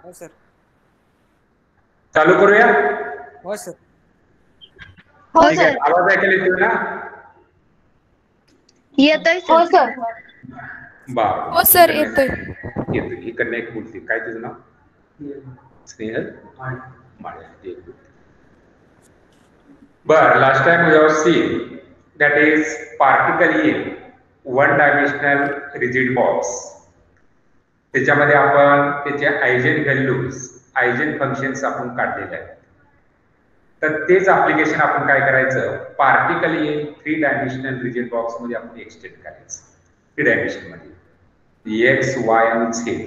हो सर. चालू करूया. हो सर. हो ठीक आहे. सर. आवाज ऐकायला येतोय ना? येतोय हो सर. सर. हो सर येतोय. येतोय. इकडनं एक बोलते. काय तुझं नाव? स्नेहल माळे. But last time we have seen that is particle in one dimensional rigid box. त्याच्यामध्ये आपण त्याचे आयजेन व्हॅल्यूज, आयजेन फंक्शन्स आपण काढलेले आहेत. तर तेच ऍप्लिकेशन आपण काय करायचं, particle in 3 dimensional rigid box मध्ये आपण एक्सटेंड करायचं. 3 डायमेन्शन मध्ये एक्स, वाय आणि झेड.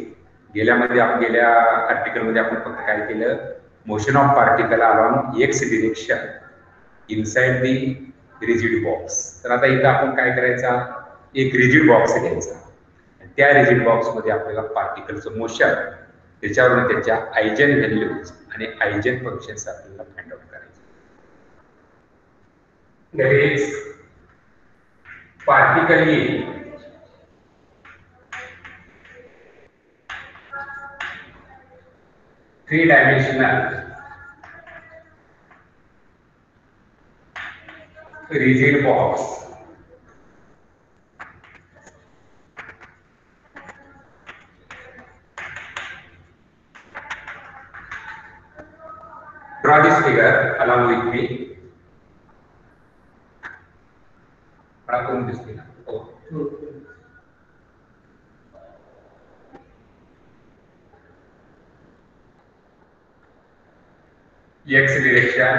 गेल्या आर्टिकल मध्ये आपण फक्त काय केलं, motion of particle along x direction inside the rigid box. तर आता इथं आपण काय करायचा, एक रिजिड बॉक्स घ्यायचा. त्या रिजिड बॉक्स मध्ये आपल्याला पार्टिकलचं मोशन, त्याच्यावरून त्याच्या आयजेन व्हॅल्यूज आणि आयजेन फंक्शन्स आपल्याला फाइंड आउट करायचे. That is particle in three-dimensional rigid box draw this figure along with me. X direction,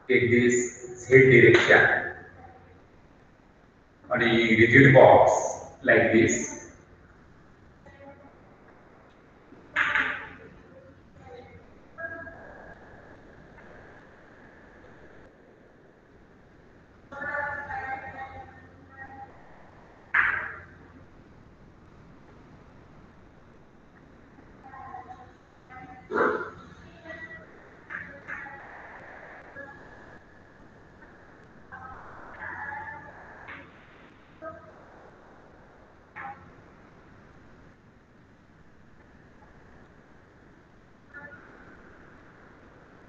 take this Z direction, and a rigid box like this.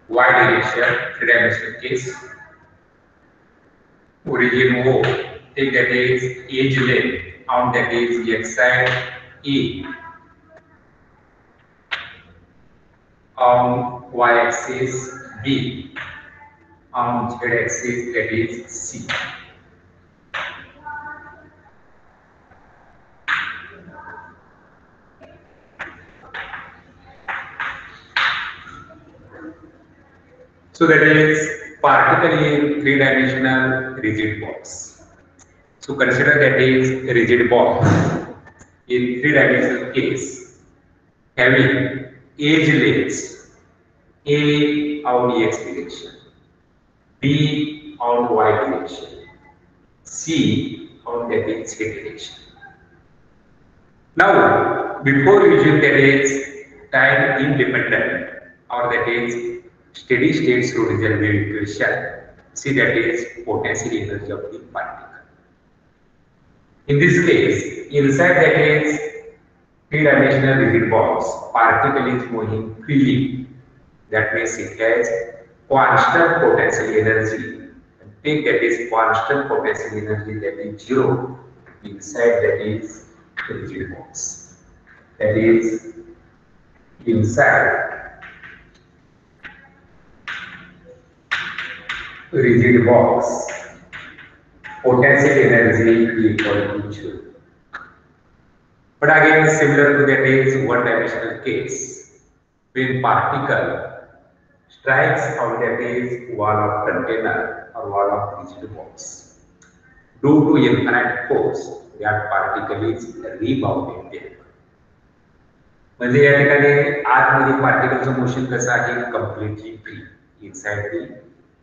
Y direction, 3-dimensional case. Origin O, take that is edge length, on that is X side E, on Y axis B, on Z axis that is C. So that is particle in 3-dimensional rigid box. So consider that is a rigid box in 3-dimensional case having edge lengths A on X direction, B on Y direction, C on that is Z direction. Now, before using that is time independent or that is steady state Schrodinger equation, see that is potential energy of the particle. In this case, inside that is 3-dimensional rigid box, particle is moving freely. That means it has constant potential energy. Take that is constant potential energy, that is 0 inside that is rigid box. That is inside rigid box, potential energy equal to 0. But again, similar to that is 1-dimensional case, when particle strikes on that is wall of container or wall of rigid box. Due to infinite force, that particle is rebounded there. म्हणजे या ठिकाणी आतमध्ये पार्टिकलचं motion कसं आहे, completely free inside the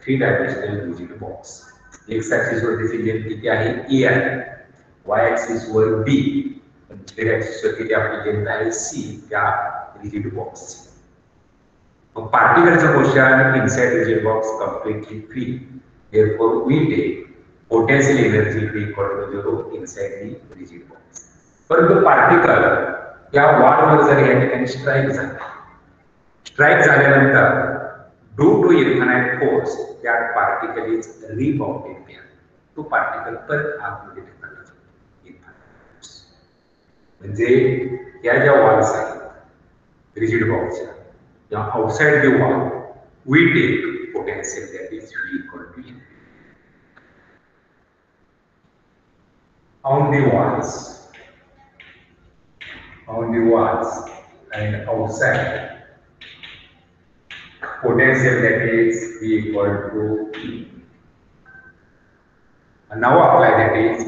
3-dimensional rigid box. X axis वर त्याची length किती आहे, ए आहे. वाय ऍक्सिस वर बी, झेड ऍक्सिस वर किती आपली लेंथ आहे, सी, त्या रिजिड बॉक्स. मग पार्टिकलचं motion inside rigid box completely free. Therefore, we take potential energy equal to 0 inside the rigid box. परंतु पार्टिकल या वॉलवर जर या ठिकाणी स्ट्राईक झाला, स्ट्राईक झाल्यानंतर due to infinite force that particle is rebounded there, तो पार्टिकल परत आतमध्ये ढकलला जातो. इन्फानाइट फोर्स म्हणजे या ज्या वॉल्स आहेत रिजिड बॉक्सच्या, या outside the wall we take potential that is V equal to E. On the walls and outside, potential that is V equal to E. And now apply that is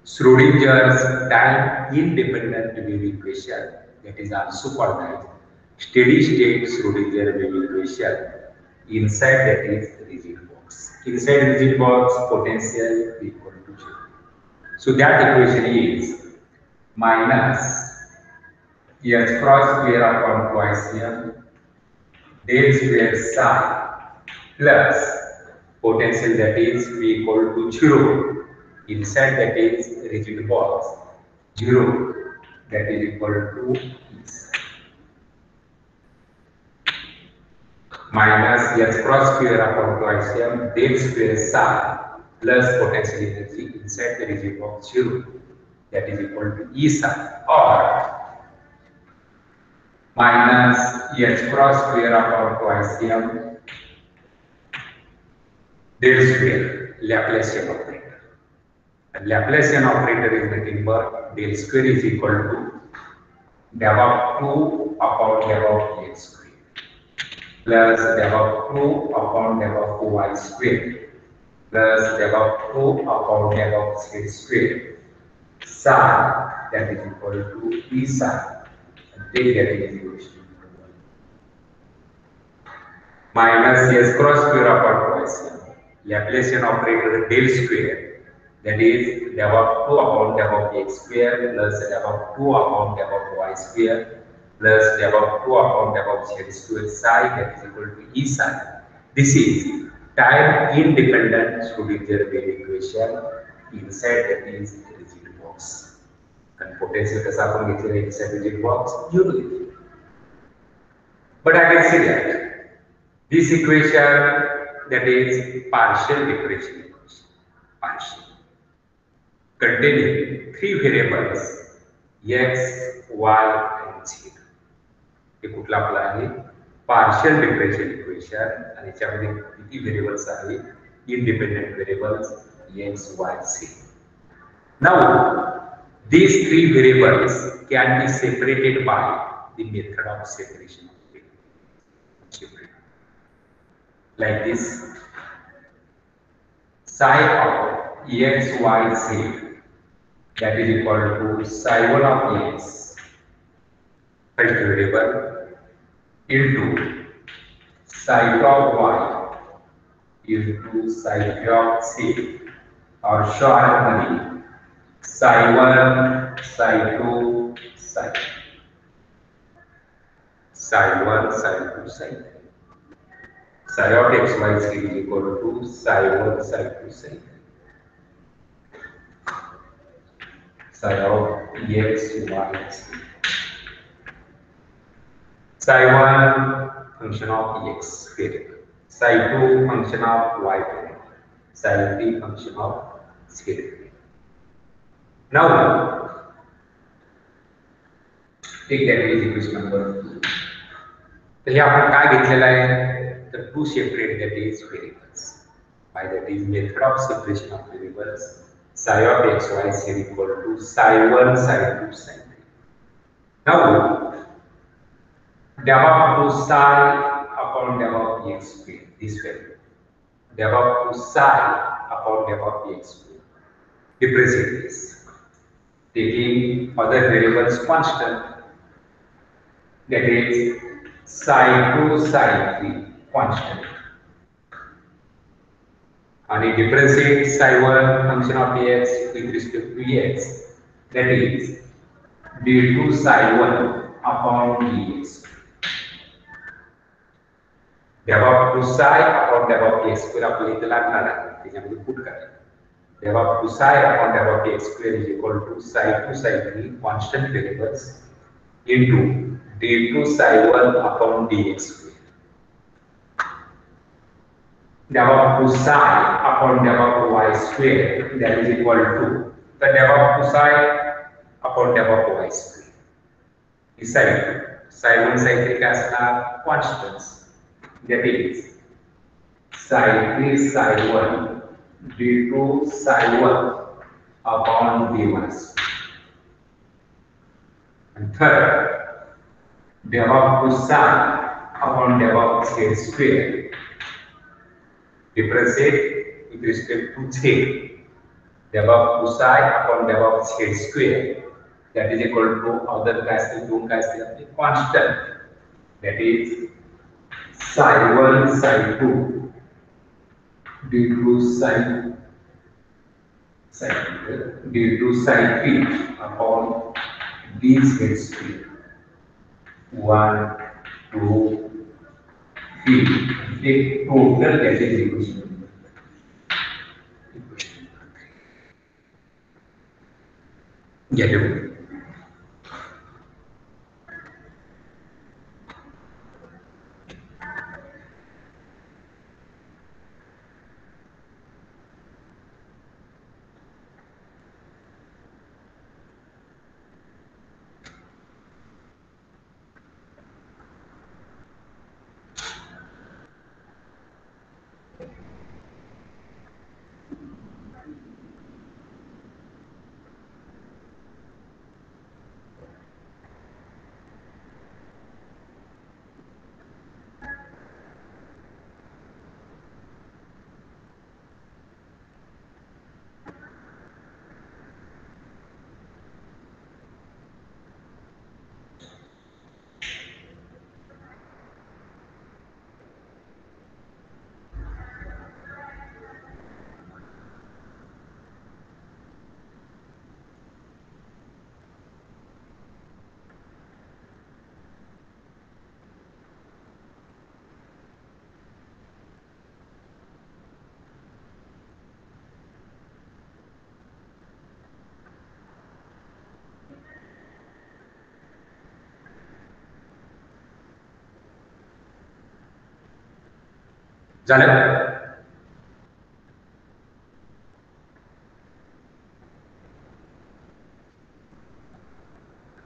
Schrodinger's time independent wave equation, that is also called as steady state Schrodinger wave equation inside that is rigid box. Inside rigid box, potential equal to 0. So that equation is minus h cross square upon twice m del square psi plus potential that is V equal to 0 inside that is rigid box, 0 that is equal to minus h cross square upon twice m del square psi plus potential energy inside the rigid box, 0 that is equal to E psi, or minus h cross square upon twice m del square Laplacian operator. And Laplacian operator is nothing but del square is equal to del of 2 upon del of x square plus del of 2 upon del of y square plus del of 2 upon del of z square psi that is equal to E psi. And take that in equation minus h cross square upon twice m Laplacian operator del square, that is del of 2 upon del of x square plus del of 2 upon del of y square plus del of 2 upon del of z square psi that is equal to E psi. This is time independent Schrodinger wave equation inside that is rigid box. And potential कसा आपण घेतलेला inside rigid box 0 घेतलेला. But I can say that this equation that is partial differential equation, partial, containing three variables x, y and z. हे कुठला आपला आहे partial differential equation आणि याच्यामध्ये किती व्हेरिएबल्स आहेत independent variables x, y, z. Now these three variables can be separated by the method of separation of variables. Like this, psi of x, y, z that is equal to psi 1 of x, first variable, into psi of y into psi of z, or shortly psi 1, psi 2, psi 1, psi 2, psi 3. Psi of x, y, z is equal to psi 1, psi 2, psi 3. Psi of x, y, z. Psi 1 function of x variable. Psi 2 function of y variable. Psi 3 function of z variable. Now, take that is equation number 2. तर हे आपण काय घेतलेलं आहे तर to separate that is variables by that is method of separation of variables psi of x, y, z equal to psi 1, psi 2, psi 3. Now del of 2 psi upon del of x square, this value del of 2 psi upon del of x square, represent this, taking other variables constant, that is psi 2, psi 3 constant, and it differentiates psi 1 function of x with respect to x, that is d2 psi 1 upon dx, del of 2 psi upon del of x square आपल्याला इथे लागणार आहे त्याच्यामध्ये put करा. del of 2 psi upon del of x square is equal to psi 2 psi 3 constant variables into d2 psi1 upon dx square. Def of 2 psi upon def of y square, that is equal to the def of 2 psi upon def of y square. psi1 psi3 का असणार constants, that is psi3 psi1 d2 psi1 upon dy square. And third, def of 2 psi upon def of z square. Differentiate with respect to z. Def of 2 psi upon def of z square, that is equal to other constant, that is psi1 psi2 d2 psi3 upon dz square. 1, 2, 3. Take total, that is equation. Get it? झालं?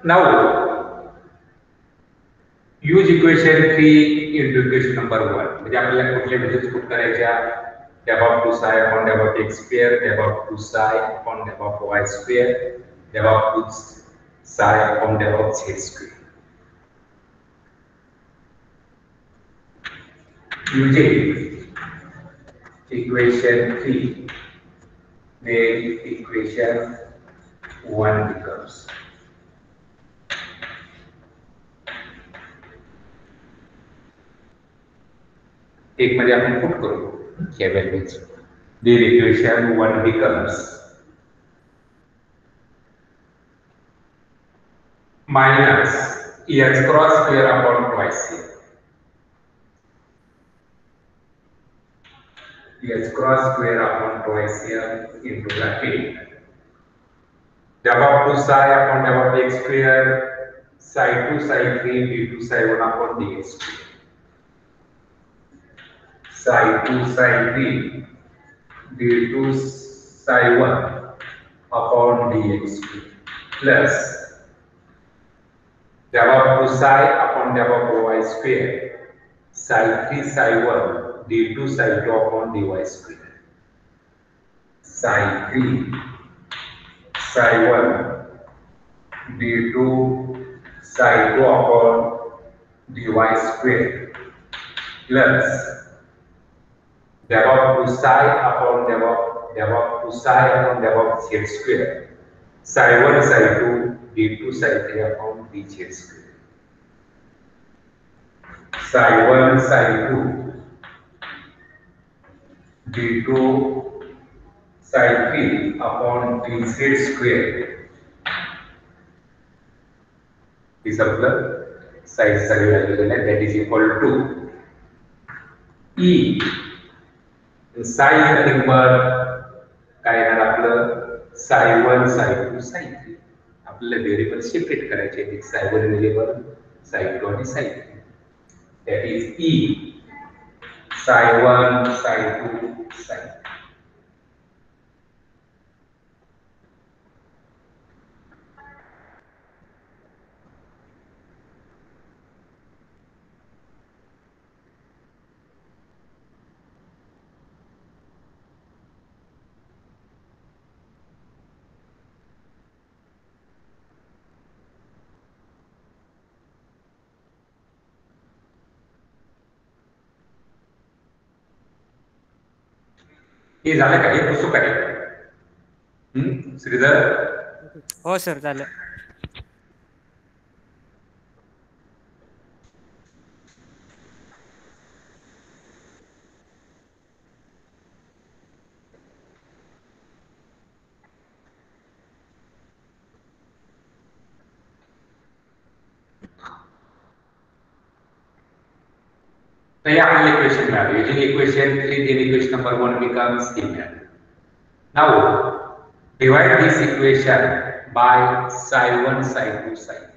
Now use equation 3 into equation number 1. म्हणजे आपल्याला कुठल्या values put करायच्या? def of 2 psi upon def of x square, def of 2 psi upon def of y square, def of 2 psi upon def of z square. Using equation 3, then equation 1 becomes. एक मध्ये आपण put करू या values. then equation 1 becomes minus x cross square upon twice x cross square upon twice into bracket def of 2 psi upon def of x square psi 2 psi 3 d2 psi 1 upon dx square. Psi 2 psi 3 d2 psi 1 upon dx square plus def of 2 psi upon def of y square psi 3 psi 1 d2 psi 2 upon dy square. Psi 3 psi 1 d2 psi 2 upon dy square plus def of 2 psi upon def of 2 psi upon def of z square psi 1 psi 2 d2 psi 3 upon dz square. Psi 1 psi 2 d2 psi 3 upon dz square. This is the size value that is equal to E. Sai number काय येणार आपलं psi 1 psi 2 psi 3 आपल्याला variable separate करायचे आहेत, Sai 1 variable, Sai 2 आणि Sai 3. That is ई साय 1, साय 2, साय 3. हे झालं का? हे पुस्तक आहे. श्रीधर, हो सर झालं. तर हे आपल्याला इक्वेशन मिळालं. Using equation 3 then equation number 1 becomes given. Now divide this equation by psi 1, psi 2, psi 3.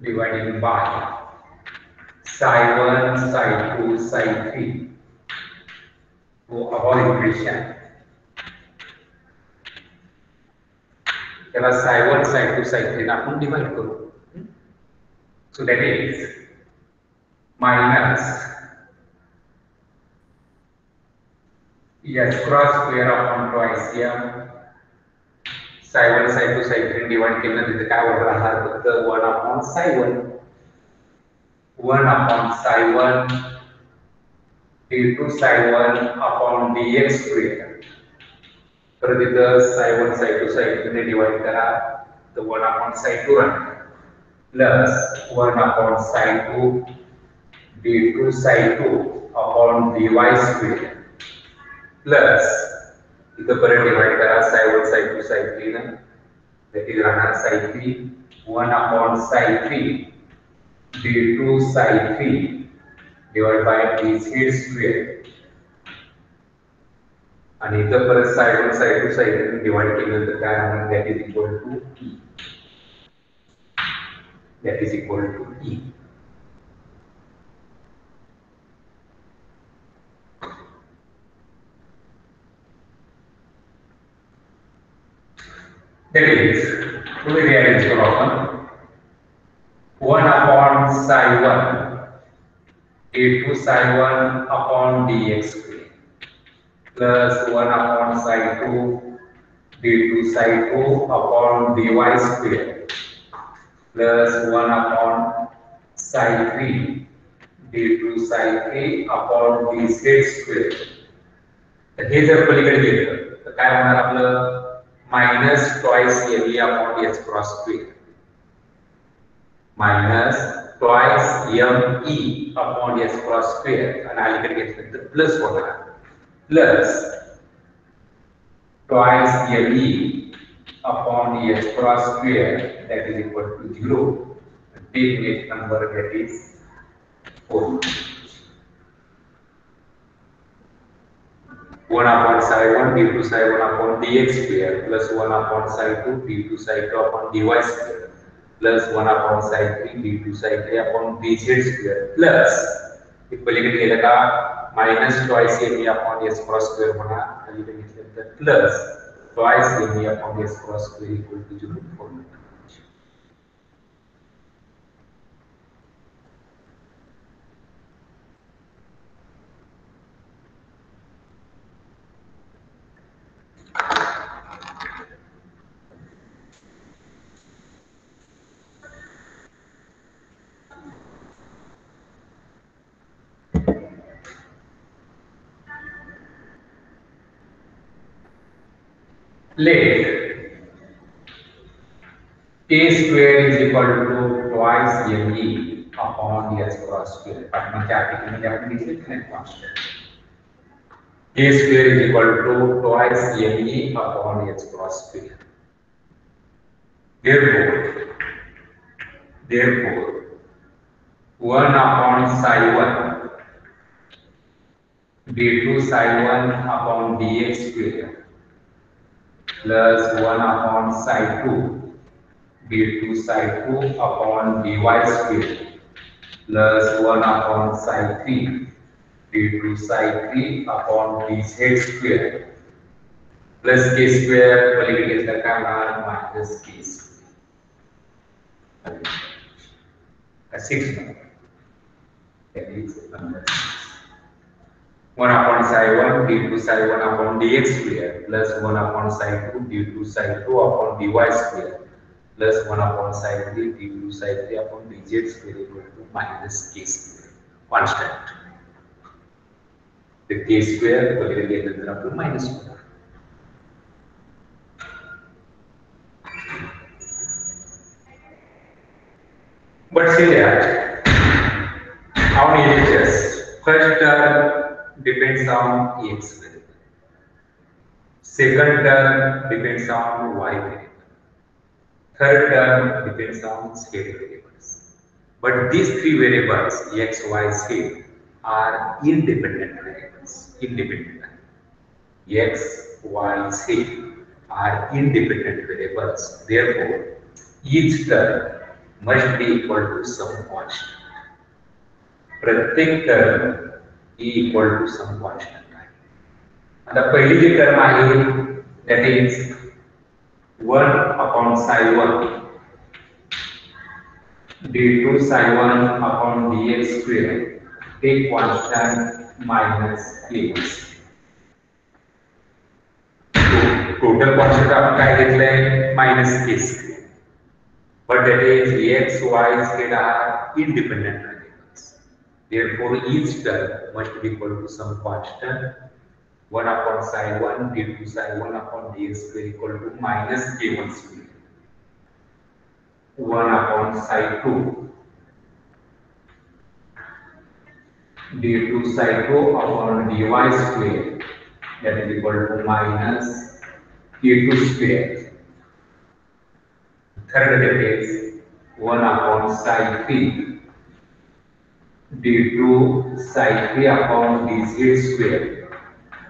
Dividing by psi 1, psi 2, psi 3. So our equation. त्याला psi 1, psi 2, psi 3 आपण डिवाइड करू. So that is minus s cross square upon twice m psi 1, psi 2, psi 3 divide केलं तिथे काय होणार राहणार फक्त 1 upon psi 1, 1 upon psi 1 d2 psi 1 upon dx square. तर तिथं psi 1, psi 2, psi 3 ने डिवाइड करा तर 1 upon psi 2 राहणार plus 1 upon psi 2 d2 psi 2 upon dy square plus इथं परत डिवाइड करा psi 1, psi 2, psi 3 ना that is राहणार psi 3 1 upon psi 3 d2 psi 3 divided by dz square आणि इथं परत psi 1, psi 2, psi 3 डिवाइड केलं तर काय राहणार that is equal to e. That is equal to e. That is, to rearrange for often 1 upon psi 1 d2 psi 1 upon dx square plus 1 upon psi 2 d2 psi 2 upon dy square plus 1 upon psi 3 d2 psi 3 upon dz square. तर हे जर पलीकडे गेलं तर काय होणार आपलं minus twice me upon s cross square minus twice me upon s cross square आणि अलीकडे घेतलं तर प्लस होणार plus twice me upon s cross square that is equal to 0. Take next number that is 4. 1 upon psi 1 d2 psi 1 upon dx square plus 1 upon psi 2 d2 psi 2 upon dy square plus 1 upon psi 3 d2 psi 3 upon dz square plus equality केलं का minus twice me upon s cross square होणार आणि इथे घेतलं तर plus twice me upon s cross square equal to 0 formula. Let a square is equal to twice me upon s cross square. पाठीमागच्या आर्टिकलमध्ये आपण घेतले की नाही constant. a square is equal to twice me upon s cross square. Therefore 1 upon psi 1 d2 psi 1 upon dx square plus 1 upon psi 2 d2 psi 2 upon dy square plus 1 upon psi 3 d2 psi 3 upon dz square plus k square बलगी घेतला काय होणार minus k square 6 that is number 1 upon psi 1 d2 psi 1 upon dx square plus 1 upon psi 2 d2 psi 2 upon dy square plus 1 upon psi 3 d2 psi 3 upon dz square equal to minus k square constant. The k square वगैरह के अंदर आपको minus होगा. But see that on LHS, first term depends on x variable, second term depends on y variable, third term depends on z variables. But these three variables x, y, z are independent variables. X, y, z are independent variables. Therefore, each term must be equal to some constant. प्रत्येक term ही equal to some constant आहे. आता पहिली जी term आहे that is 1 upon psi 1 d2 psi 1 upon dx square take constant minus k. Total constant आपण काय घेतलंय minus k square. But that is x, y, z are independent variables. Therefore, each term must be equal to some constant. 1 upon psi 1 d2 psi 1 upon dx square equal to minus k1 square. 1 upon psi 2 d2 psi 2 upon dy square that is equal to minus k2 square. Third that is 1 upon psi 3 d2 psi 3 upon dz square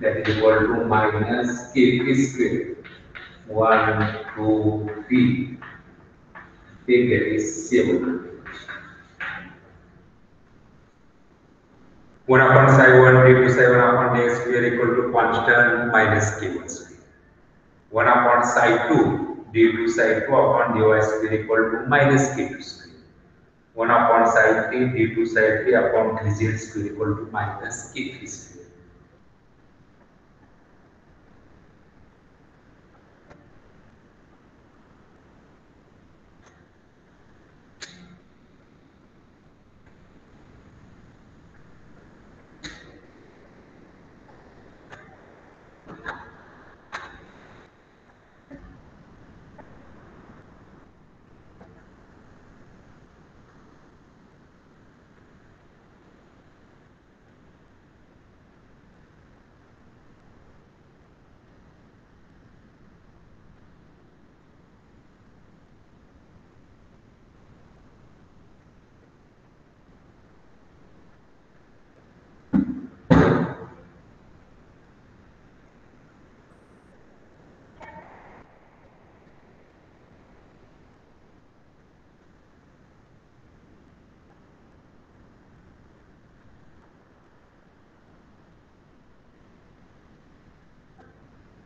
that is equal to minus k3 square. 1, 2, 3. Take that is 7. 1 upon psi 1 d2 psi 1 upon dx square equal to constant minus k1 square. 1 upon psi 2 d2 psi 2 upon dy square equal to minus k2 square. 1 upon psi 3 d2 psi 3 upon dz square equal to minus k3 square.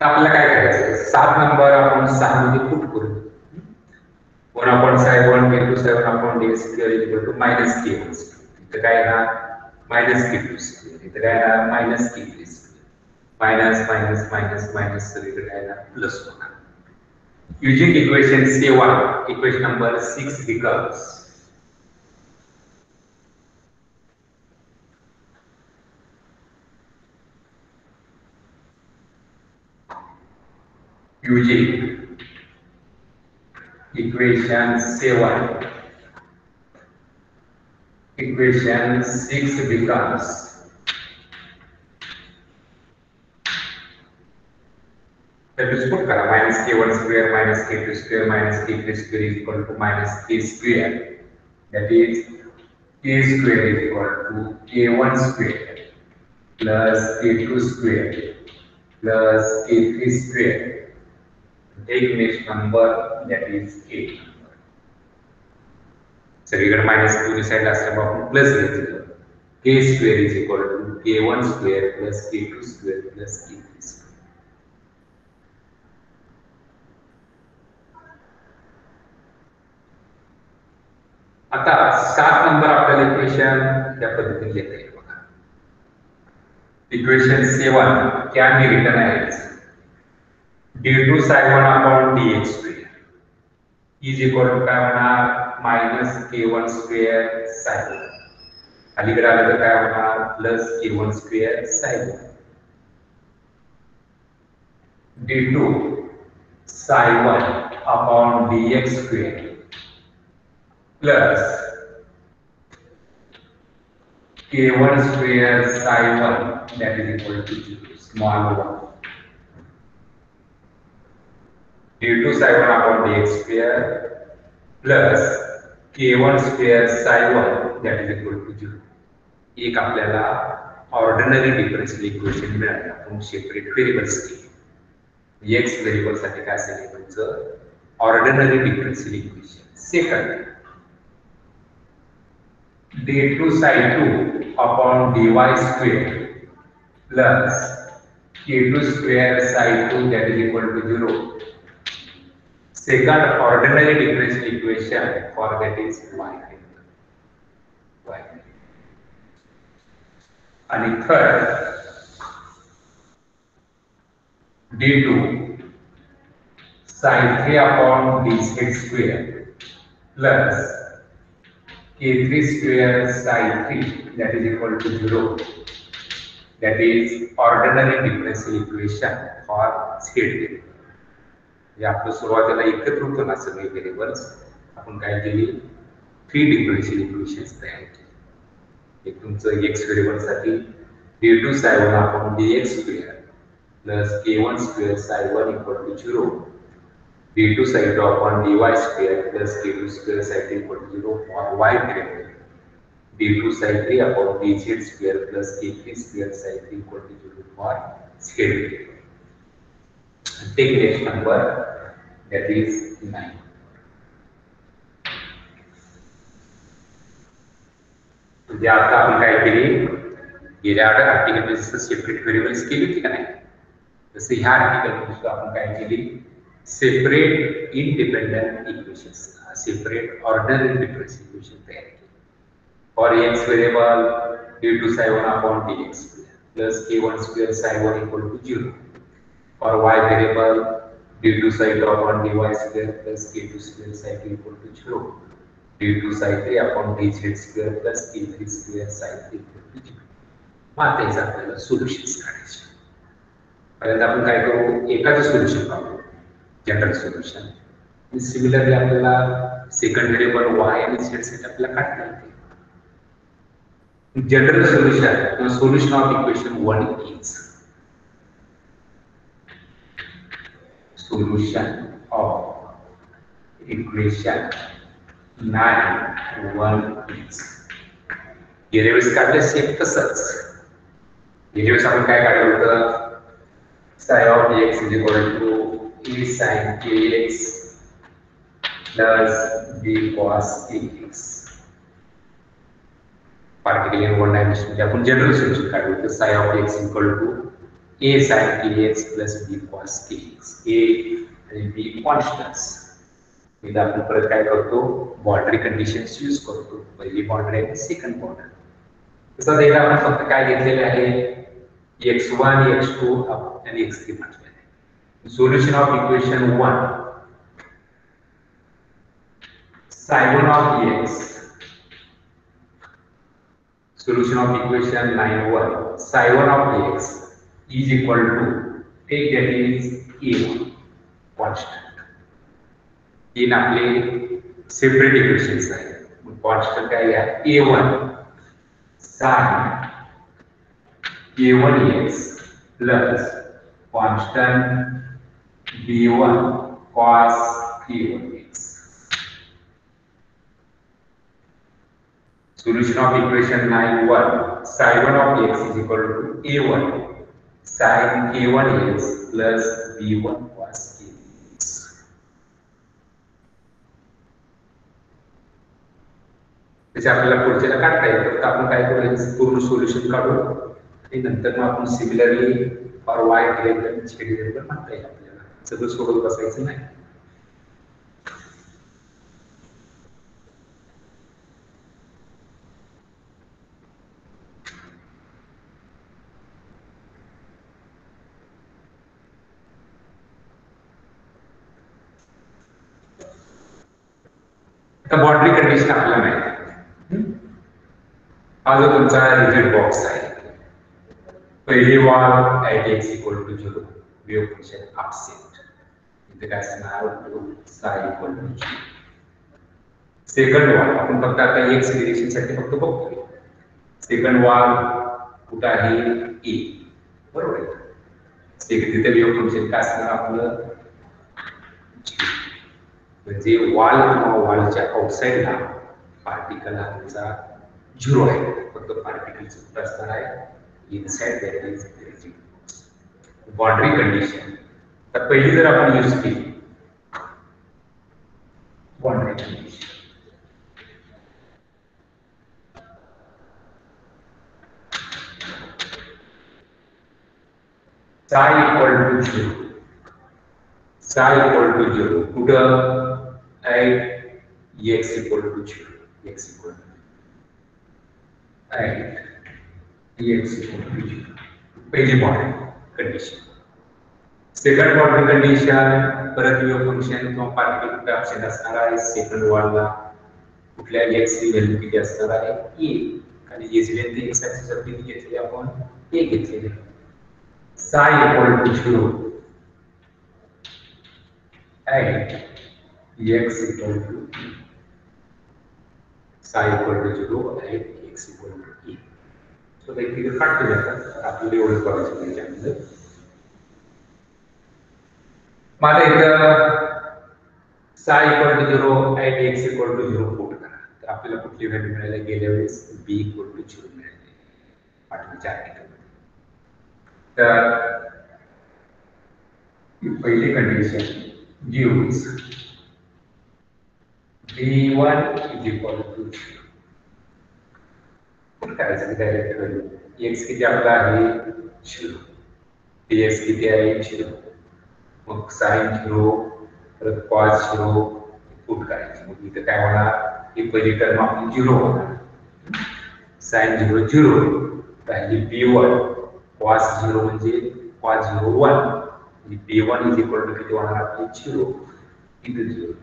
आपल्याला काय करायचं 7 number आपण 6 मध्ये put करू. 1 upon psi 1 d2 psi 1 upon dx square equal to minus k1 square. इथं काय येणार minus k2 square. इथं काय येणार minus k3 square. minus minus minus minus सगळीकडे काय येणार प्लस होणार. Using equation C1, equation number 6 becomes using equation 7, equation 6 becomes put करा minus k1 square minus k2 square minus k3 square is equal to minus k square. That is k square is equal to k1 square plus k2 square plus k3 square. Take next number, that is k. सगळीकडे minus दोन्ही side असल्यामुळे आपण plus घेतलं. k square is equal to k1 square plus k2 square plus k3 square. आता 7 number आपल्याला equation या पद्धतीने लिहिता येईल बघा. Equation 7 can be written as d2 psi1 upon dx square is equal to काय होणार minus k1 square psi1. अलीकडे आलं तर काय होणार plus k1 square psi1. d2 psi1 upon dx square plus k1 square psi1 that is equal to 0, small 1. d2 psi1 upon dx square plus k1 square psi1 that is equal to 0. एक आपल्याला ordinary differential equation मिळालं. आपण separate variables केले. x variable साठी काय असेल तुमचं ordinary differential equation. Second d2 psi2 upon dy square plus k2 square psi2 that is equal to 0. Second ordinary differential equation for that is y. And third d2 sin 3 upon dz square plus k3 square sin 3 that is equal to 0. That is ordinary differential equation for z. आपलं सुरुवातीला एकत्र होतं ना सगळे variables. आपण काय केली 3 differential equations तयार केली. एक तुमचं x व्हेरिएबल साठी d2 psi1 upon dx square plus k1 square psi1 equal to 0. d2 psi2 upon dy square plus k2 square psi2 equal to 0 for y variable. d2 psi3 upon dz square plus k3 square psi3 equal to 0 for z variable. Take next number, that is 9. म्हणजे आता आपण काय केली गेल्या article मध्ये separate variables केली होती का नाही तसे ह्या आर्टिकल मध्ये आपण काय केली separate independent equations separate ordinary differential equation तयार केली. For x variable d2 psi1 upon dx plus k1 square psi1 equal to 0. For y variable d2 psi2 upon dy square plus k2 square psi2 equal to 0. d2 psi3 upon dz square plus k3 square psi3 equal to 0. मग आता याचं आपल्याला solutions काढायचे. पहिल्यांदा आपण काय करू एकाचं solution काढू जनरल सोल्युशन. सिमिलरली आपल्याला सेकंड व्हेरिएबल y आणि z साठी आपल्याला काढता येते. जनरल सोल्युशन किंवा solution of equation 1 is solution of equation 9 1 is. गेल्या वेळेस काढले सेम तसंच. गेल्या वेळेस आपण काय काढलं होतं psi of x is equal to a sin kx plus b cos kx. Particle one dimension मध्ये आपण जनरल सोल्युशन काढलं होतं psi of x is equal to a sin kx plus b cos kx. a आणि b constants. इथे आपण परत काय करतो बाउंड्री कंडिशन्स यूज करतो. पहिली बाउंड्री आणि सेकंड बाउंड्री. तसं देखील आपण फक्त काय घेतलेले आहे x1 x2 आणि x3 म्हटलेले आहे. Solution of equation 1 sin1 of x solution of equation 9 1 sin1 of x is equal to take that is a1 constant. तीन आपले सेपरेट इक्वेशन्स आहेत. कॉन्स्टंट काय आहे a1 sin k1x plus constant b1 cos k1x. Solution of equation 9(1), psi1 of x is equal to a1 sin k1x plus b1 cos kx. त्याचे आपल्याला पुढच्याला काढता येईल, तर आपण काय करू, पूर्ण सोल्युशन काढू आणि नंतर मग आपण similarly for y direct schedule म्हणता येईल आपल्याला. सगळं सोडत बसायचं नाही. आता बाउंड्री कंडिशन आपल्याला माहिती आहे. हा जो तुमचा रिजिड बॉक्स आहे, पहिली wall at x equal to 0 wave function upset, इथे काय असणार psi equal to 0. Second wall आपण फक्त आता x डिरेक्शन साठी फक्त बघतोय. सेकंड वॉल कुठे आहे a, बरोबर आहे. तिथे वेव्ह फंक्शन काय असणार आपलं, म्हणजे वॉल किंवा वॉलच्या आउटसाइडला पार्टिकल हा तुमचा 0 आहे. फक्त पार्टिकलचं कुठं असणार आहे inside that is rigid. Boundary condition तर पहिली जर आपण यूज केली boundary condition, psi equal to 0, psi equal to 0 कुठं at x equal to 0, x equal to at x equal to 0. पहिली boundary condition. Second boundary condition परत wave function किंवा particle कुठे ऑप्शन असणार आहे सेकंड वॉलला, कुठल्या x ची व्हॅल्यू किती असणार आहे a, आणि याची लेंथ x ऍक्सिस वर किती घेतली आपण a घेतलेली. psi equal to 0 at x equal to psi equal to 0 at x equal to a. So they figure काढते जातात आपल्याला एवढं करायचं त्याच्यामध्ये. मला इथं psi equal to 0 at x equal to 0 put करा, तर आपल्याला कुठली व्हॅल्यू मिळायला गेल्या वेळेस b equal to 0 मिळाली पाठवण्याच्या आर्टिकलमध्ये. तर पहिली condition gives b1 is equal to 0. काय डायरेक्ट व्हॅल्यू x किती आपला आहे 0, dx किती आहे 0, मग sin 0 परत cos 0 पुट करायची. मग इथे काय होणार, ही पहिली टर्म आपली 0 होणार, sin 0 0 राहिली b1, cos 0 म्हणजे cos 0 1, b1 is equal to किती होणार आपली 0 इथे 0,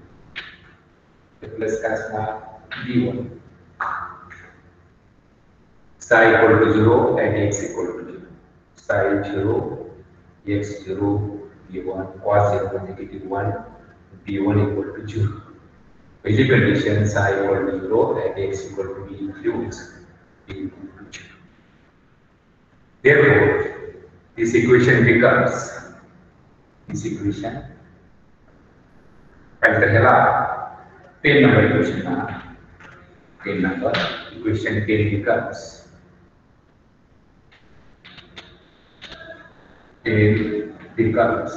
प्लस काय असणार b1 psi equal to 0 and x equal to 0, psi 0 x 0 b1 cos 0 म्हणजे किती 1, b1 equal to 0. पहिली condition psi equal to 0 and x equal to b includes b equal to 0. Therefore, this equation becomes and pen number equation 10 becomes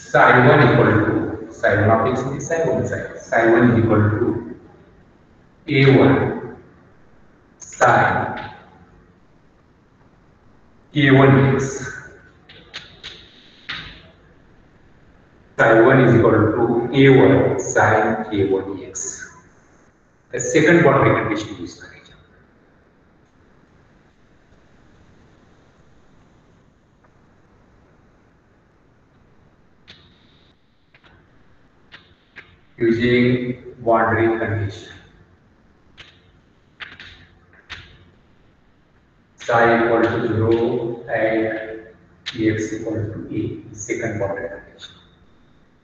psi1 equal to psi1 of x is psi1 is equal to a1 sin k1x, psi1 is equal to a1 sin k1x. The second boundary condition is correct. Using boundary condition, psi equal to 0 and x equal to a, second boundary condition.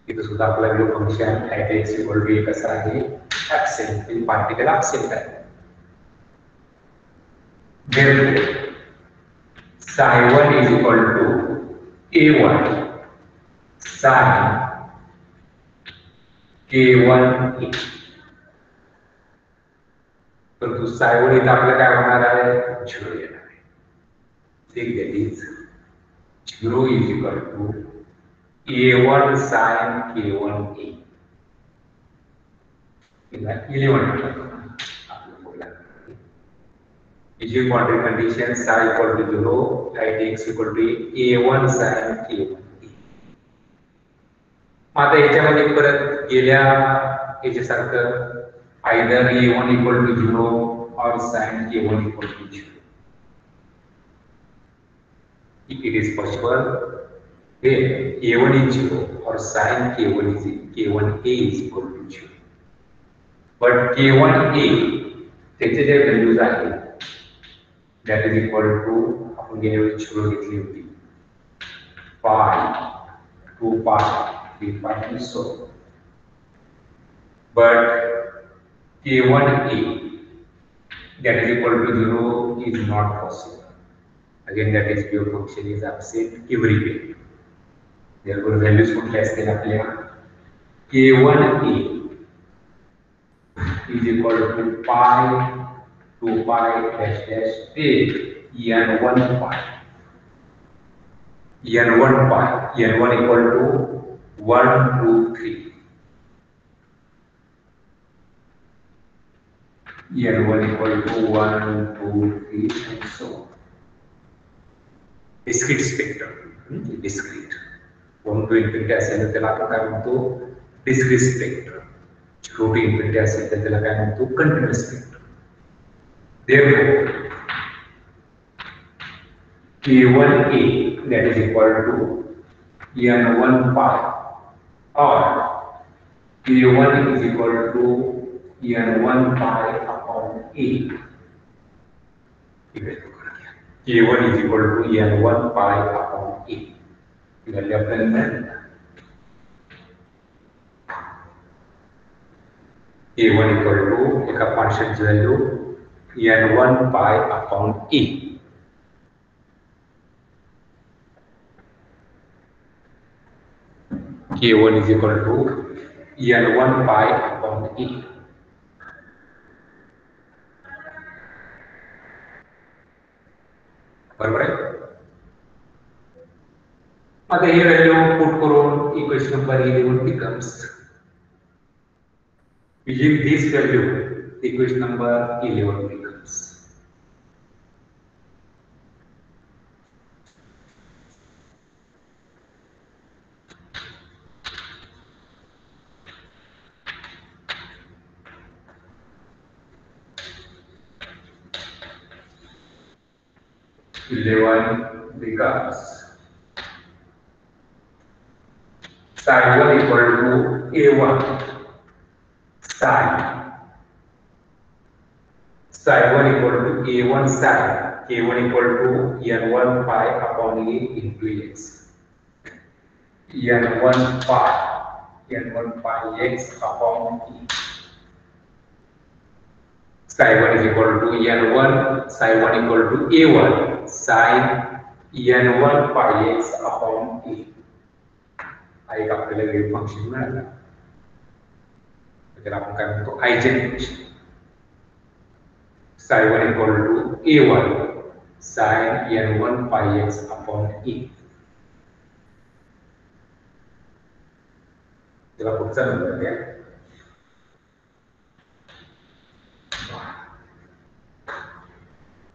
इथे सुद्धा आपला wave function at x equal to a कसं आहे absent, इन particle absent आहे. Therefore, psi1 is equal to a1 sin K1A. परंतु cyber इथं आपलं काय होणार आहे, 0 येणार आहे. ठीक, that is 0 is equal to A1 sin K1A. इला 11 आपलं बोला. Using boundary condition psi equal to 0, write x equal to A1 sin K1A. आता याच्यामध्ये परत गेल्या याच्यासारखं either A1 equal to 0 or sin K1 equal to 0. If it is possible, then A1 is 0 or sin K1A is equal to 0. But K1A त्याचे जे values आहेत that is equal to आपण गेल्या वेळी 0 घेतली होती, pi, 2 pi, 3 pi and so on. But K1A that is equal to 0 is not possible. Again, that is pure function is absent everywhere. Therefore, values कुठल्या असतील आपल्या, K1A is equal to pi 2 pi dash dash n1 pi. n1 pi, n1 equal to 1, 2, 3. n1 equal to 1, 2, 3 and so on. Discrete spectrum, discrete. 1 to infinity असेल तर त्याला आपण काय म्हणतो, discrete spectrum. 0 to infinity असेल तर त्याला काय म्हणतो, continuous spectrum. Therefore, K1A that is equal to n1 pi or K1 is equal to n1 pi upon A. K1 is equal to n1 pi upon A. Value आपल्याला मिळाली. A1 equal to एका फंक्शनची value n1 pi upon A. K1 is equal to n1 pi upon A. बरोबर आहे. आता ही value put करून equation number 11 becomes, using this value equation number 11 becomes psi1 equal to A1 psi1 equal to A1 psi, K1 equal to n1 pi upon A into x, n1 pi x upon E. psi1 is equal to n1, psi1 equal to A1 sin n1 pi x upon A. हा एक आपल्याला wave function मिळालं, त्याला आपण काय म्हणतो, eigen function. psi1 equal to A1 sin n1 pi x upon E. त्याला पुढचा नंबर द्या.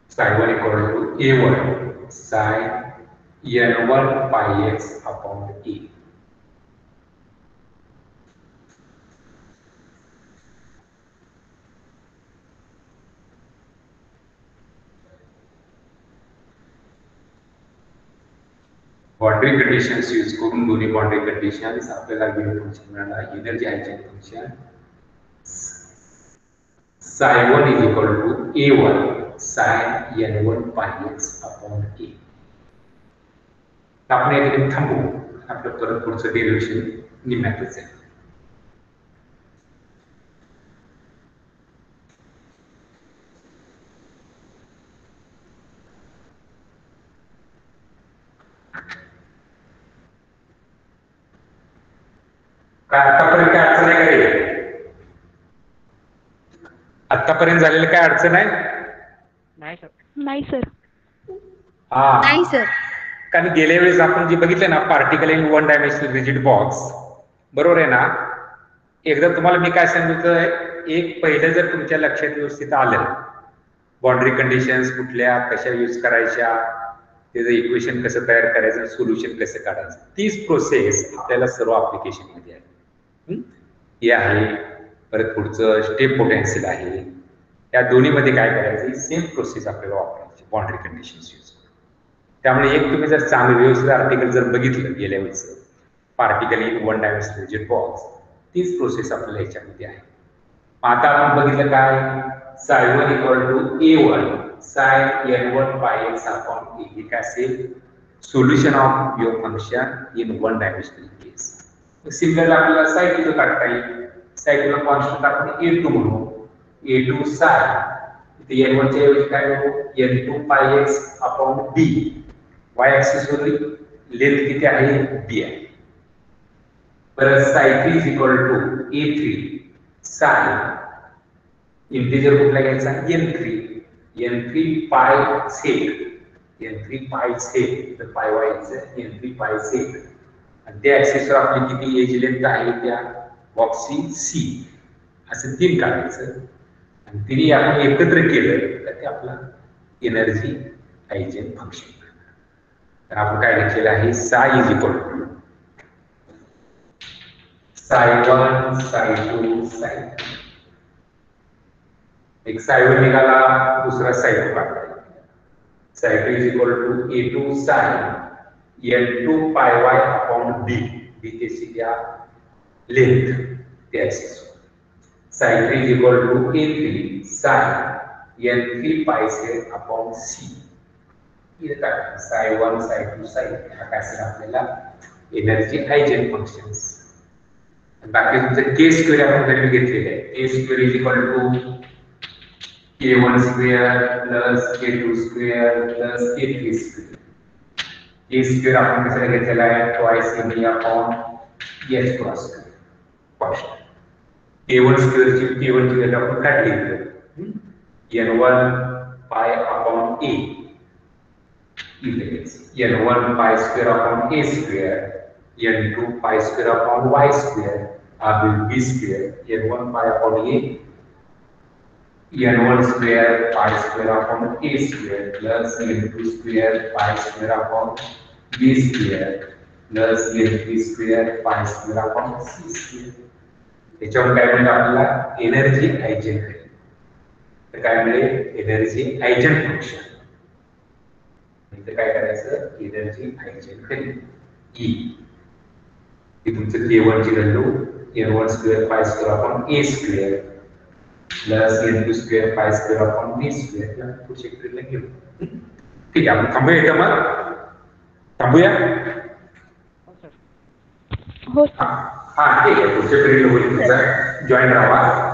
psi1 equal to A1 sin n1 pi x upon E. Boundary conditions use करून दोन्ही बाउंड्री कंडिशन्स आपल्याला वेव्ह फंक्शन मिळाला, energy eigen function psi1 is equal to A1 sin n1 pi x upon A. आपण याकडे थांबू, आपलं परत पुढचं डेरिव्हेशन निम्यातच आहे. काय आतापर्यंत काय अडचण आहे का रे? आतापर्यंत झालेलं काय अडचण आहे? नाही सर. नाही सर. नाही हा, सर. कारण गेल्या वेळेस आपण जे बघितलं ना particle in one dimensional rigid box, बरोबर आहे ना? एकदा तुम्हाला मी काय सांगितलंय, एक पहिलं जर तुमच्या लक्षात व्यवस्थित आलं, बाउंड्री कंडिशन्स कुठल्या कशा यूज करायच्या, त्याचं इक्वेशन कसं तयार करायचं, सोल्युशन कसं काढायचं, तीच प्रोसेस आपल्याला सर्व ऍप्लिकेशन मध्ये आहे. हे आहे, परत पुढचं स्टेप पोटेन्शियल आहे. या दोन्हीमध्ये काय करायचं, सेम प्रोसेस आपल्याला वापरायची बाउंड्री कंडिशन्स यूज करून. त्यामुळे एक तुम्ही जर चांगलं व्यवस्थित आर्टिकल जर बघितलं गेल्या वेळेस particle in one dimensional rigid box, तीच प्रोसेस आपल्याला याच्यामध्ये आहे. आता आपण बघितलं काय, साय1 equal to a1 psi n1 pi x upon a, हे काय असेल, solution of your function in one dimensional case. Similarly आपल्याला साय टू काढता येईल. साय टूला कॉन्स्टंट आपण a2 म्हणू, a2 साय, इथे n1 च्या ऐवजी काय म्हणू, n2 pi x upon b. y axis वरती लेंथ किती आहे, b आहे. परत साय3 is equal to a3 psi, integer कुठला घ्यायचा, n3 पाय सेक, n3 पाय सेक, तर पाय व्हायचं n3 पाय सेक, आणि त्या ऍक्सिसवर आपली किती एज लेंथ आहे त्या बॉक्सची सी, असं 3 काढायचं, आणि तिने आपण एकत्र केलं तर ते आपला एनर्जी आयजेन फंक्शन. तर आपण काय घेतलेलं आहे, साय इज इक्वल टू साय1 साय2 साय, एक साय1 निघाला, दुसरा साय2 काढला. साय2 is equal to a2 psi n2 pi y upon b, b त्याची त्या लेंथ त्या ऍक्सिस. साय3 is equal to a3 psi n3 pi z upon c. हे काय, साय1 साय2 साय, हा काय असेल आपल्याला एनर्जी आयजेन फंक्शन्स. बाकी तुमचं के स्क्वेअर आपण घरी घेतलेलं आहे, K square is equal to k1 square plus k2 square plus k3 square. K square आपण कशाला घेतलेला आहे, twice m upon h cross square constant. k1 square ची k1 ची व्हॅल्यू आपण काढली n1 pi upon a, n1 pi square upon a square, n2 pi square upon y square, b square, n1 pi upon a, n1 square pi square upon a square plus n2 square pi square upon b square plus n3 square pi square upon c square. त्याच्यावर काय मिळेल आपल्याला, energy eigen. तर काय मिळेल, energy eigen function. इथे काय करायचं, एनर्जी आयजेन करेल ई, ही तुमचं k1 ची value n1 square pi square upon a square plus n2 square pi square upon b square, पुढच्या क्रियेला घेऊ. ठीक आहे, आपण थांबूया इथं, मग थांबूया. हो हा सर. हा ठीक आहे, पुढच्या क्रियेला होईल तुमचा, जॉईन राहा.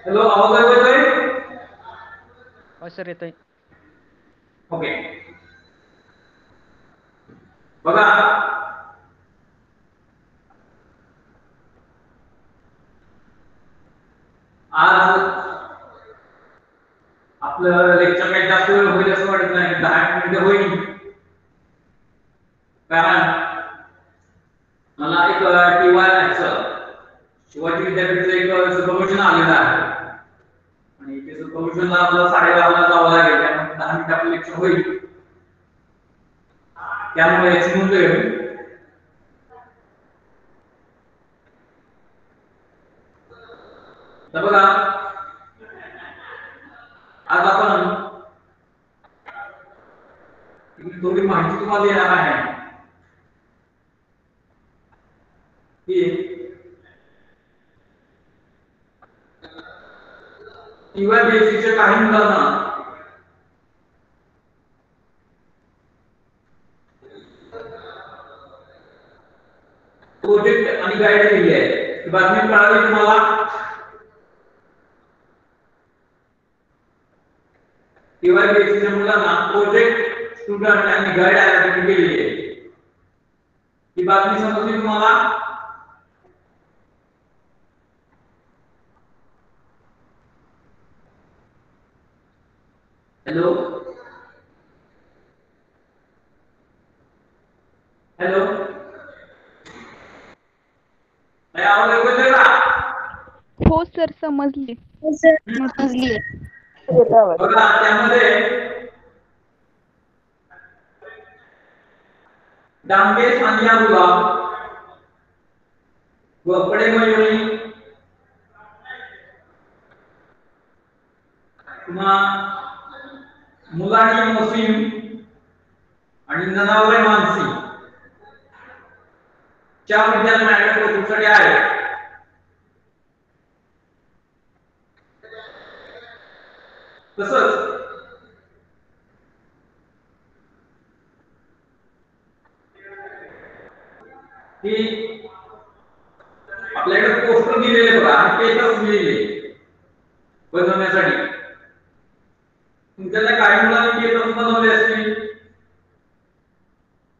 हॅलो, आवाज येतोय? हो सर येतोय. ओके. बघा आज आपलं लेक्चर काही जास्त वेळ होईल असं वाटत नाही. 10 मिनिटं होईल. कारण मला एक शिवाजी विद्यापीठचं एक सुपरविजन आलेलं आहे आणि ते सुपरविजनला आपल्याला 10:30 जावं लागेल. त्यामुळे 10 मिनिटं आपलं लेक्चर होईल. त्यामुळे याची नोंद घेऊ. तर बघा आज आपण थोडी माहिती तुम्हाला देणार आहे की टीवायबीएससीच्या काही मुलांना प्रोजेक्ट आणि गाईड दिली आहे. ही बातमी कळाली तुम्हाला? टीवायबीएससीच्या मुलांना प्रोजेक्ट, स्टुडंट आणि गाईड ऍक्टिव्हिटी केलेली आहे. ही बातमी समजली तुम्हाला? हॅलो हॅलो, काय आवाज येतोय का? हो सर समजली. समजली. बघा त्यामध्ये डांगे सांग्या गुलाब गोपडे मयुरी पुन्हा मुलानी मोसीम आणि ननावरे मानसी च्या विद्यार्थ्यांना प्रोजेक्टसाठी आहे. तसंच की आपल्याकडे पोस्टर दिलेले बघा आणि पेपर्स दिलेले बनवण्यासाठी. तुमच्याला काही मुलांनी पेपर्स बनवले असतील,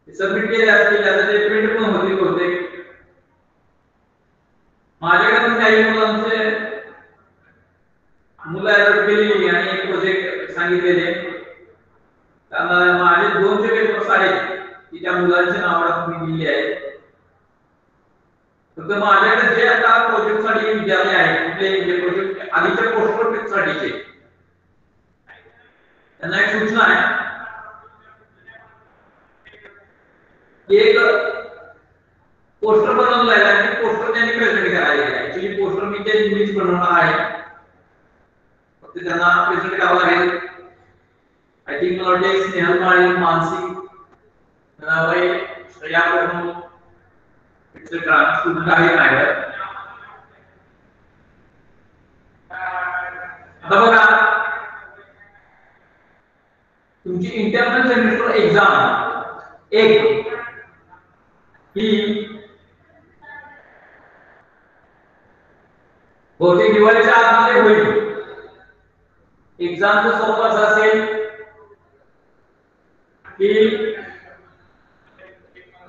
सबमिट केले असतील, त्याचे प्रिंट पण होतील बहुतेक. माझ्याकडे पण काही मुलांचे मुलं केलेली आणि एक प्रोजेक्ट सांगितलेले. माझे 2 पेपर्स आहेत की त्या मुलांची नावं मी दिली आहेत. फक्त माझ्याकडे जे आता प्रोजेक्टसाठी विद्यार्थी आहेत, कुठले प्रोजेक्ट आधीच्या पोस्टर साठीचे, त्यांना एक सूचना आहे. एक पोस्टर बनवला आहे आणि पोस्टर त्यांनी प्रेझेंट करायला आहे. ऍक्च्युअली पोस्टर मी ते मीच बनवणार आहे. फक्त त्यांना प्रेझेंट करावं लागेल. आय थिंक मला वाटते स्नेहल माळी, मानसी, ननावरे, श्रेया प्रभू एक्सेट्रा स्टुडंट आहे माझ्याकडे. आता बघा तुमची इंटरनल सेमिस्टर एक्झाम एक ही बहुतेक दिवाळीच्या आतमध्ये होईल. एक्झामचं स्वरूप असं असेल की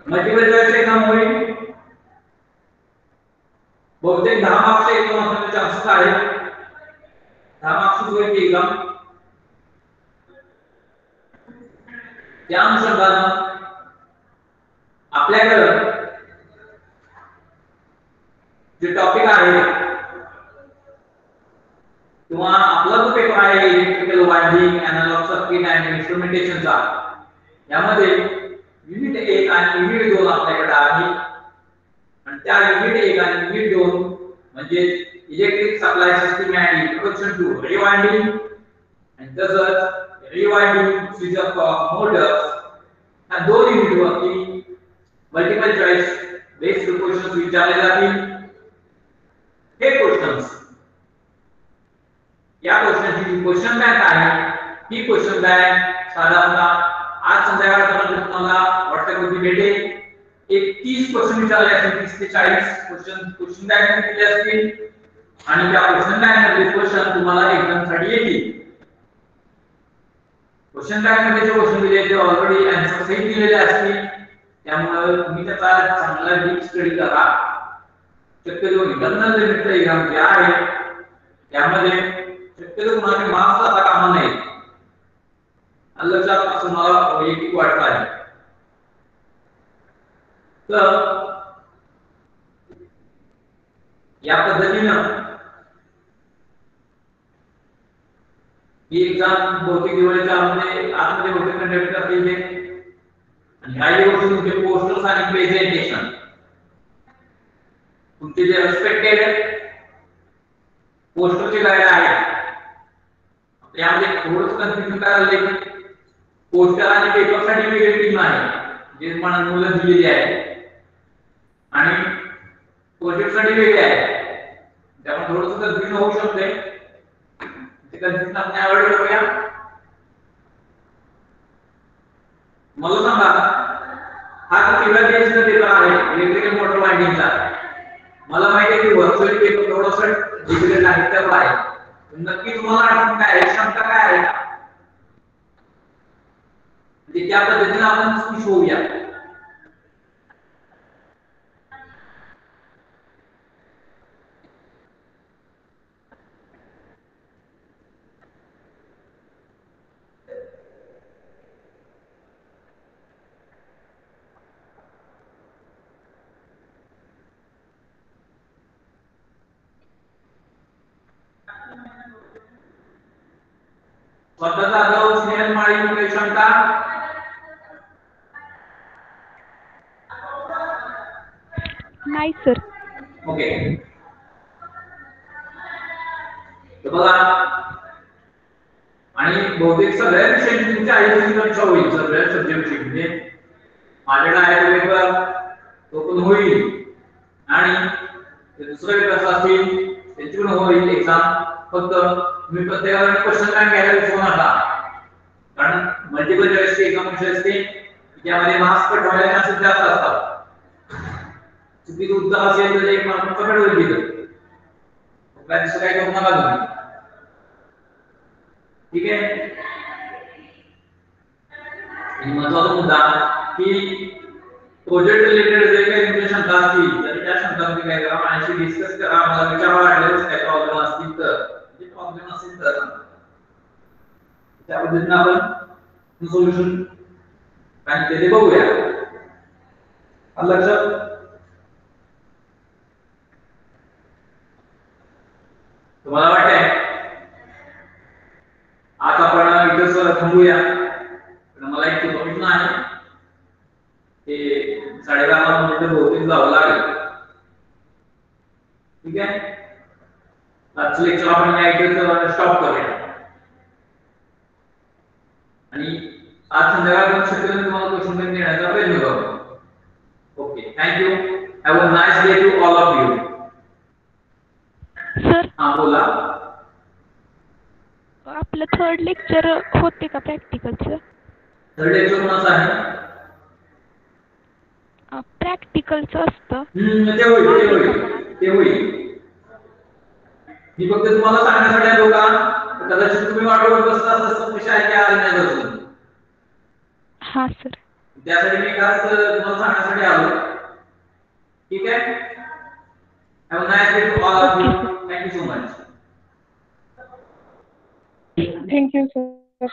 मल्टिपल चॉईस एक्झाम होईल. बहुतेक 10 मार्क्सचे एक्झाम असण्याचे चान्सेस आहेत. 10 मार्क्सची होईल ती एक्झाम. त्या अनुषंगाने आपल्याकडे जे टॉपिक आहे किंवा आपला जो पेपर आहे electrical winding, analog circuit and इन्स्ट्रुमेंटेशनचा, यामध्ये युनिट 1 आणि युनिट 2 आपल्याकडे आहे. आणि त्या युनिट 1 आणि युनिट 2 म्हणजे electric supply system and introduction to rewinding आणि तसंच रिवाइंडिंग स्विच ऑफ मोटर्स, या 2 युनिट वरती मल्टिपल चॉईस बेस्ड क्वेश्चन्स विचारले जातील. हे क्वेश्चन्स, या क्वेश्चनची जी क्वेश्चन बँक आहे, ही क्वेश्चन बँक साधारणतः आज संध्याकाळपर्यंत तुम्हाला व्हॉट्सअपवरती भेटेल. एक 30 क्वेश्चन विचारले असतील, 30 ते 40 क्वेश्चन बँक दिले असतील. आणि त्या क्वेश्चन बँकमधले क्वेश्चन तुम्हाला एक्झाम साठी येतील. क्वेश्चन बँकमध्ये जे क्वेश्चन दिले ते ऑलरेडी आन्सर सहित दिलेले असतील, त्यामुळे तुम्ही त्याचा चांगला डीप स्टडी करा. शक्यतो इंटरनल लिमिट एक्झाम जे आहे त्यामध्ये शक्यतो कुणाचे मार्क्स आता कामा नाही. लक्षात असं मला वैयक्तिक वाटतं आहे. तर या पद्धतीनं ही एक्झाम बहुतेक दिवाळीच्या आतमध्ये बहुतेक कंडक्ट करतील ते. आणि काही गोष्टी तुमचे पोस्टर्स आणि प्रेझेंटेशन तुमचे जे रिस्पेक्टेड पोस्टरचे गाईड आहे त्यामध्ये थोडंसं कन्फ्युजन करायला की पोस्टर आणि पेपर साठी वेगळी टीम आहे जे मला मुलं दिलेली आहे आणि प्रोजेक्ट साठी वेगळी आहे. त्यामुळे थोडंसं कन्फ्युजन होऊ शकते. ते कन्फ्युजन आपण अवॉइड करूया. मला सांगा हा किती दिवसाचा पेपर आहे इलेक्ट्रिकल मोटर वायंडिंगचा. मला माहिती आहे की व्हर्च्युअल पेपर थोडंसं डिफिकल्ट आहे तर आहे. नक्की तुम्हाला अडचण काय आहे, क्षमता काय आहे, म्हणजे त्या पद्धतीने आपण खुश होऊया. स्वतःचा अनुभव स्नेहल माळी क्षमता नाही सर. ओके. तर बघा आणि बहुतेक सगळ्या विषयांची तुमची आयुष्याची परीक्षा होईल. सगळ्या सब्जेक्टची म्हणजे माझ्याकडे आहे पेपर तो पण होईल आणि दुसरा पेपर असा असतील त्याची पण होईल एक्झाम. फक्त तुम्ही प्रत्येकाला क्वेश्चन बँक घ्यायला विसरू नका, कारण मल्टिपल चॉईसची एक्झाम अशी असते त्यामध्ये मार्क्स कट व्हायला चान्सेस जास्त असतात. चुकीचं उत्तर असेल तर एक मार्क कट होईल तिथं. दुसरं काय करू नका तुम्ही. ठीक आहे. आणि महत्त्वाचा मुद्दा की प्रोजेक्ट रिलेटेड जे काही तुमच्या शंका असतील तर त्या शंका तुम्ही काय करा माझ्याशी डिस्कस करा. मला विचारावं वाटलं काय प्रॉब्लेम असतील तर प्रॉब्लेम असेल तर त्या पद्धतीने आपण सोल्युशन काय ते बघूया. लक्षात तुम्हाला वाटतंय आज आपण इथेच थांबूया. मला एक इन्फॉर्मेशन आहे ते 12:30 मिनिटं बहुतेक जावं लागेल. ठीक आहे. आजचं लेक्चर आपण या इथेच स्टॉप करूया आणि आज संध्याकाळपर्यंत शक्यतो तुम्हाला क्वेश्चन बँक देण्याचा प्रयत्न करू. Okay. Thank you. Have a nice day to all of you. Sir हां बोला. आपलं थर्ड लेक्चर होते का प्रॅक्टिकलचं? थर्ड लेक्चर कोणाचं आहे? प्रॅक्टिकलचं असतं. ते होईल. मी फक्त तुम्हाला सांगण्यासाठी आलो का कदाचित तुम्ही वाटत बसला असं कशा आहे की आले नाही बसून. हा सर. त्यासाठी मी खास तुम्हाला सांगण्यासाठी आलो. ठीक आहे. Have a nice day to all of you. Thank you so much. Thank you sir.